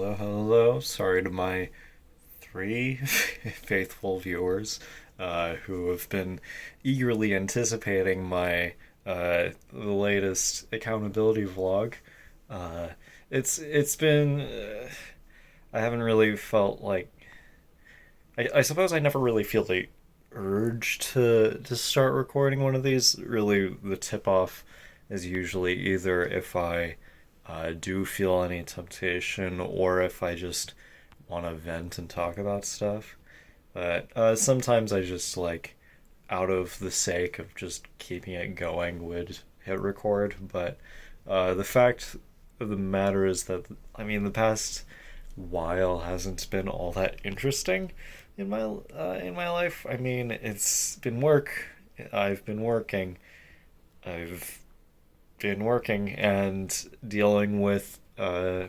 Hello, hello. Sorry to my three faithful viewers who have been eagerly anticipating my the latest accountability vlog. Uh, it's been I haven't really felt like I suppose I never really feel the urge to start recording one of these. Really, the tip off is usually either if I do feel any temptation or if I just want to vent and talk about stuff. But sometimes I just like, out of the sake of just keeping it going, would hit record. But the fact of the matter is that, I mean, the past while hasn't been all that interesting in my life. I mean, it's been work. I've been working. I've been working and dealing with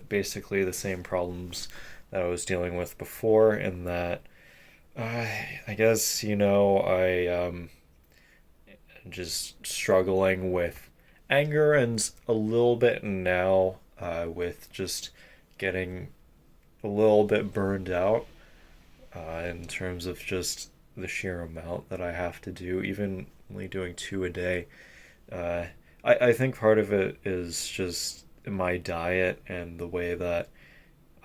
basically the same problems that I was dealing with before. In that, I guess I just struggling with anger and a little bit now with just getting a little bit burned out in terms of just the sheer amount that I have to do, even only doing two a day. Uh, I think part of it is just my diet and the way that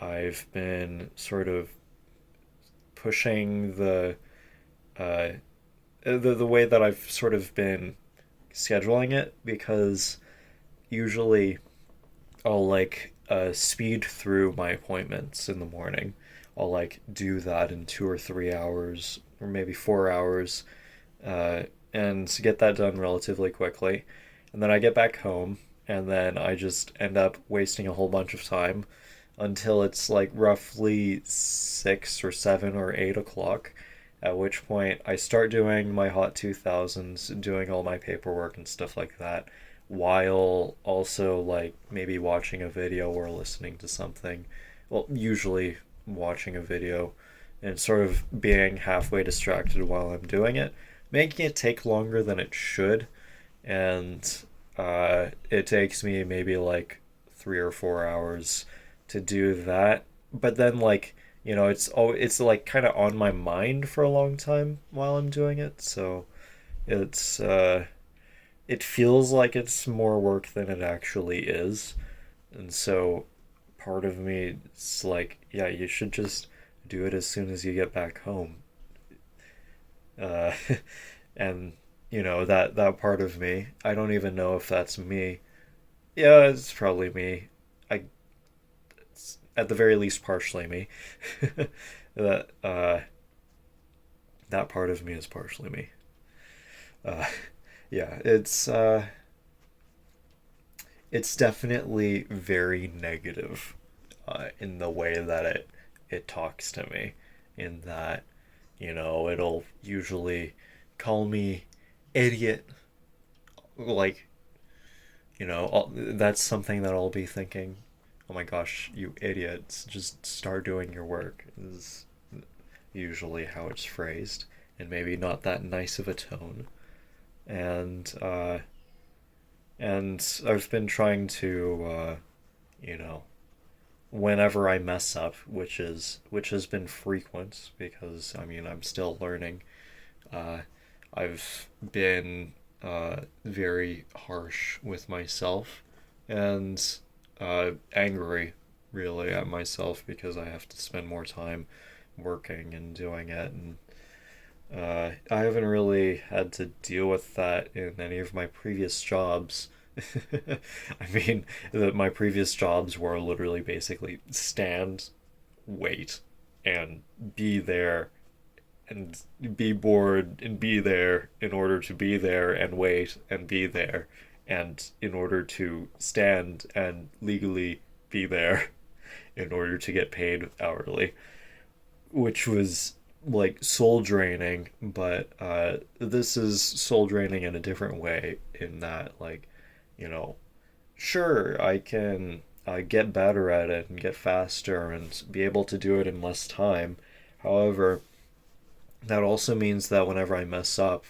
I've been sort of pushing uh, the way that I've sort of been scheduling it, because usually I'll like speed through my appointments in the morning. I'll like do that in 2 or 3 hours or maybe 4 hours, uh, and get that done relatively quickly. And then I get back home, and then I just end up wasting a whole bunch of time until it's like roughly 6 or 7 or 8 o'clock. At which point I start doing my Hot 2000s, doing all my paperwork and stuff like that, while also like maybe watching a video or listening to something. Well, usually watching a video and sort of being halfway distracted while I'm doing it, making it take longer than it should. And it takes me maybe like 3 or 4 hours to do that. But then, like, it's like kind of on my mind for a long time while I'm doing it. So it's it feels like it's more work than it actually is. And so part of me is like, yeah, you should just do it as soon as you get back home. Uh, and that part of me, I don't even know if that's me. Yeah, it's probably me. I It's at the very least partially me. that that part of me is partially me. Uh, yeah, it's definitely very negative in the way that it talks to me. In that, it'll usually call me idiot. Like, that's something that I'll be thinking. Oh my gosh, you idiots! Just start doing your work. Is usually how it's phrased, and maybe not that nice of a tone. And I've been trying to, you know, whenever I mess up, which has been frequent because I mean I'm still learning. Uh, I've been very harsh with myself and angry really at myself because I have to spend more time working and doing it, and I haven't really had to deal with that in any of my previous jobs. I mean, my previous jobs were literally basically stand, wait, and be there, and be bored, and be there in order to be there, and wait, and be there, and in order to stand and legally be there in order to get paid hourly, which was like soul draining. But this is soul draining in a different way, in that, like, you know, sure, I can get better at it and get faster and be able to do it in less time. However, that also means that whenever I mess up,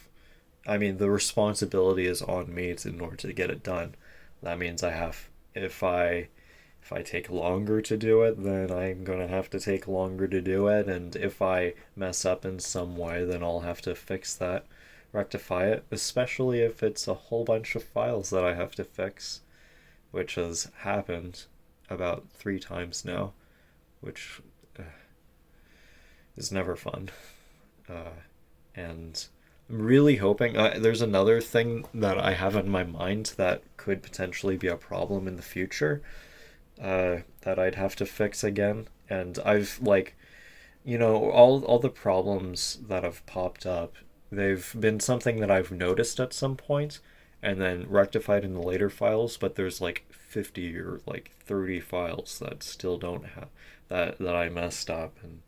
I mean, the responsibility is on me in order to get it done. That means I have, if I If I take longer to do it, then I'm gonna have to take longer to do it, and if I mess up in some way, then I'll have to fix that, rectify it, especially if it's a whole bunch of files that I have to fix, which has happened about 3 times now, which is never fun. And I'm really hoping there's another thing that I have in my mind that could potentially be a problem in the future, that I'd have to fix again. And I've like, all the problems that have popped up, they've been something that I've noticed at some point and then rectified in the later files, but there's like 50 or like 30 files that still don't have that I messed up and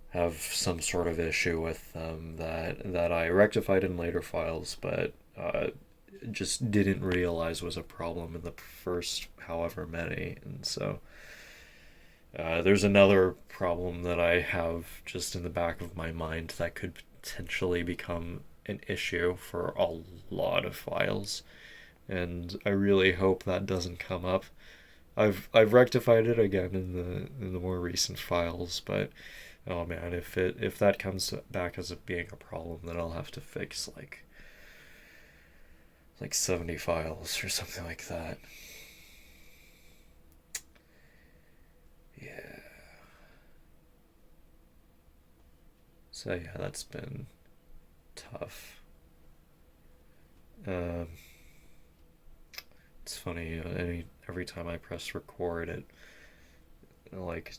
have some sort of issue with them that I rectified in later files, but just didn't realize was a problem in the first however many. And so there's another problem that I have just in the back of my mind that could potentially become an issue for a lot of files, and I really hope that doesn't come up. I've rectified it again in the more recent files, but oh man, if that comes back as it being a problem, then I'll have to fix like 70 files or something like that. Yeah. So yeah, that's been tough. Um, it's funny, every time I press record, it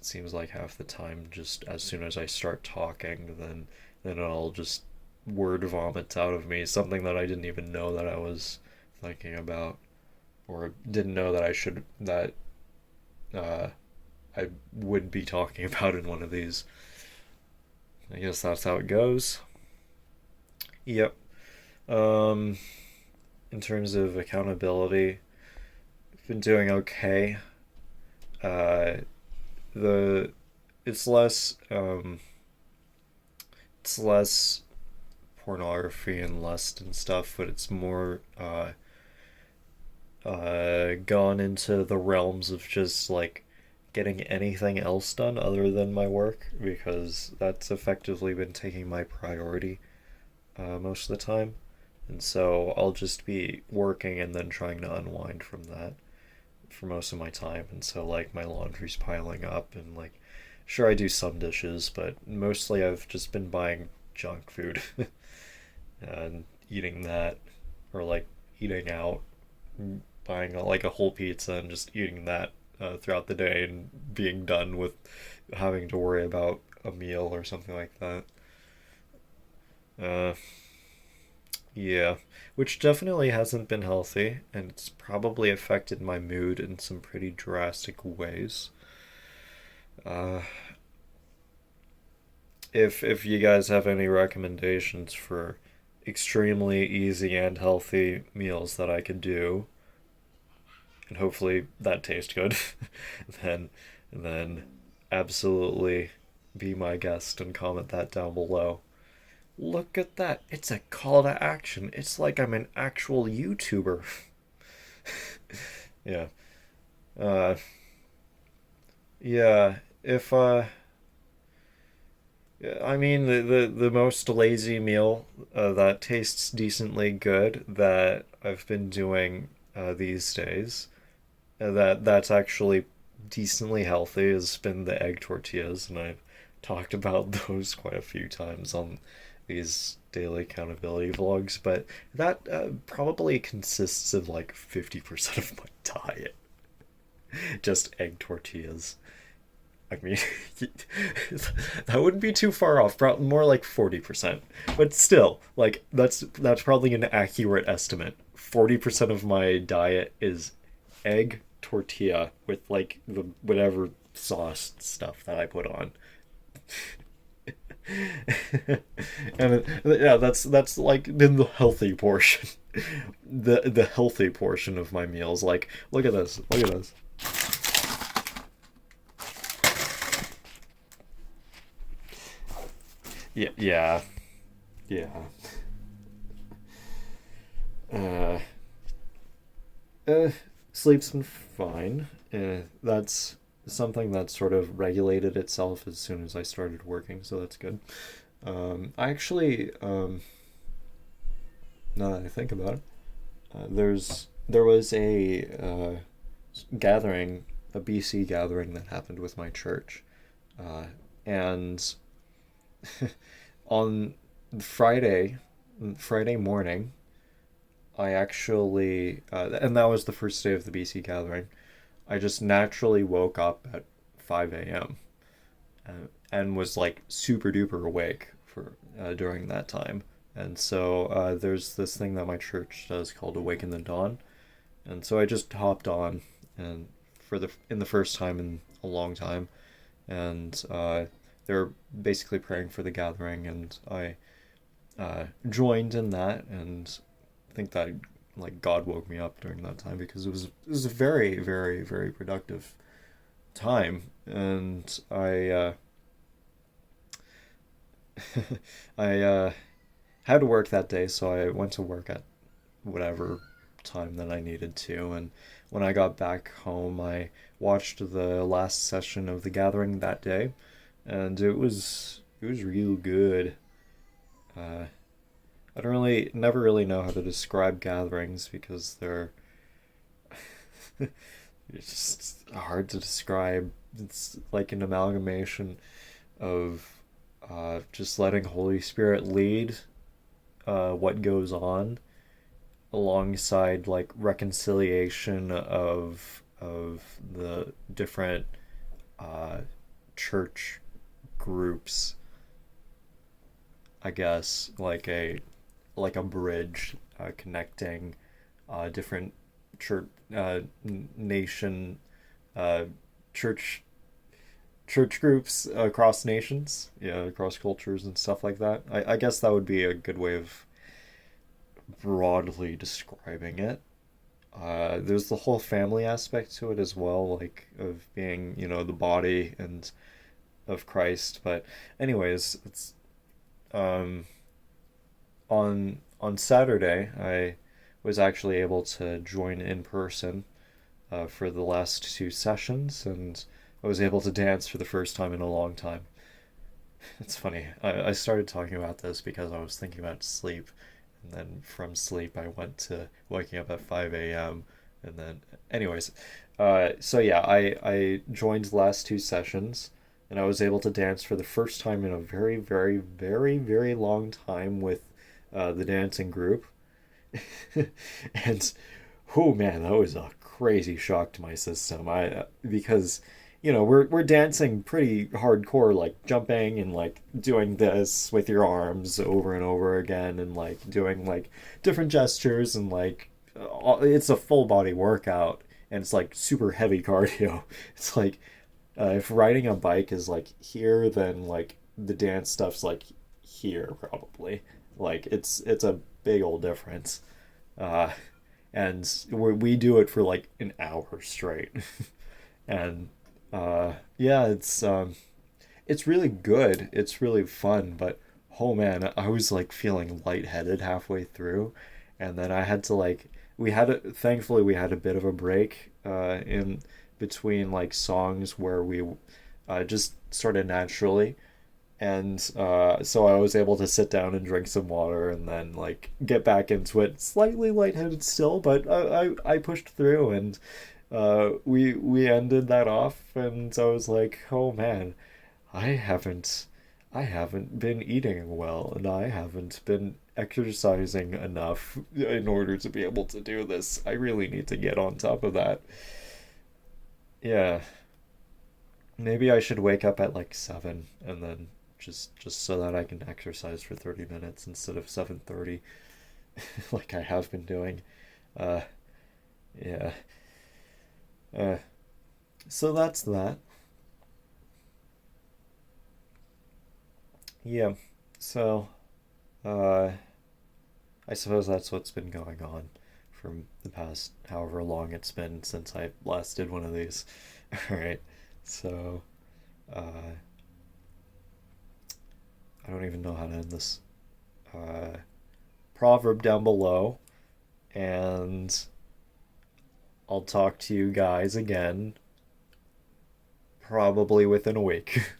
seems like half the time, just as soon as I start talking, then it'll just word vomit out of me something that I didn't even know that I was thinking about, or didn't know that uh, I would be talking about in one of these. I guess that's how it goes. Yep. Um, in terms of accountability, I've been doing okay. Uh, the it's less it's less pornography and lust and stuff, but it's more gone into the realms of just like getting anything else done other than my work, because that's effectively been taking my priority most of the time. And so I'll just be working and then trying to unwind from that for most of my time. And so like my laundry's piling up, and like sure I do some dishes, but mostly I've just been buying junk food and eating that, or like eating out, buying like a whole pizza and just eating that throughout the day and being done with having to worry about a meal or something like that. Uh, yeah, which definitely hasn't been healthy, and it's probably affected my mood in some pretty drastic ways. Uh, if you guys have any recommendations for extremely easy and healthy meals that I could do, and hopefully that tastes good, then then absolutely be my guest and comment that down below. Look at that. It's a call to action. It's like I'm an actual YouTuber. Yeah. Uh yeah, if I mean the most lazy meal that tastes decently good that I've been doing these days, that's actually decently healthy, has been the egg tortillas, and I've talked about those quite a few times on these daily accountability vlogs. But that probably consists of like 50% of my diet, just egg tortillas. I mean, that wouldn't be too far off. Probably more like 40%, but still, like that's probably an accurate estimate. 40% of my diet is egg tortilla with like the whatever sauce stuff that I put on. And yeah, that's like in the healthy portion. The healthy portion of my meals. Like, look at this. Look at this. Yeah, yeah, yeah. Uh, uh, Sleep's been fine. That's something that sort of regulated itself as soon as I started working, so that's good. I actually, now that I think about it, there was a gathering, a BC gathering that happened with my church, and on Friday, Friday morning, I actually, and that was the first day of the BC gathering. I just naturally woke up at 5 a.m. And was like super duper awake for during that time. And so there's this thing that my church does called Awaken the Dawn, and so I just hopped on, and in the first time in a long time, and they're basically praying for the gathering, and I joined in that, and I think that like God woke me up during that time because it was a very very very productive time, and I had to work that day, so I went to work at whatever time that I needed to, and when I got back home, I watched the last session of the gathering that day, and it was real good. Uh, I don't really never really know how to describe gatherings because they're it's just hard to describe. It's like an amalgamation of just letting Holy Spirit lead what goes on alongside like reconciliation of the different uh, church groups, I guess, like a bridge connecting different church nation uh, church church groups across nations, yeah, across cultures and stuff like that. I guess that would be a good way of broadly describing it. There's the whole family aspect to it as well, like of being, the body and of Christ. But anyways, it's um, on Saturday I was actually able to join in person for the last two sessions, and I was able to dance for the first time in a long time. It's funny. I started talking about this because I was thinking about sleep, and then from sleep I went to waking up at 5 a.m. And then, anyways, so yeah, I joined the last two sessions, and I was able to dance for the first time in a very, very, very, very long time with the dancing group. And oh man, that was a crazy shock to my system. I because we're dancing pretty hardcore, like jumping and like doing this with your arms over and over again, and like doing like different gestures, and like it's a full body workout, and it's like super heavy cardio. It's like if riding a bike is like here, then like the dance stuff's like here probably. Like it's a big old difference. Uh, and we do it for like an hour straight. And yeah, it's really good. It's really fun, but oh man, I was like feeling lightheaded halfway through, and then I had to like thankfully we had a bit of a break in between like songs where we just sort of naturally, and so I was able to sit down and drink some water and then like get back into it, slightly lightheaded still, but I pushed through, and we ended that off, and I was like, oh man, I haven't I haven't been eating well, and I haven't been exercising enough in order to be able to do this. I really need to get on top of that. Yeah, maybe I should wake up at like 7 and then just so that I can exercise for 30 minutes instead of 7:30 like I have been doing. Uh yeah. Uh so that's that. Yeah. So uh I suppose that's what's been going on from the past however long it's been since I last did one of these. All right. So uh I don't even know how to end this. Uh proverb down below, and I'll talk to you guys again probably within a week.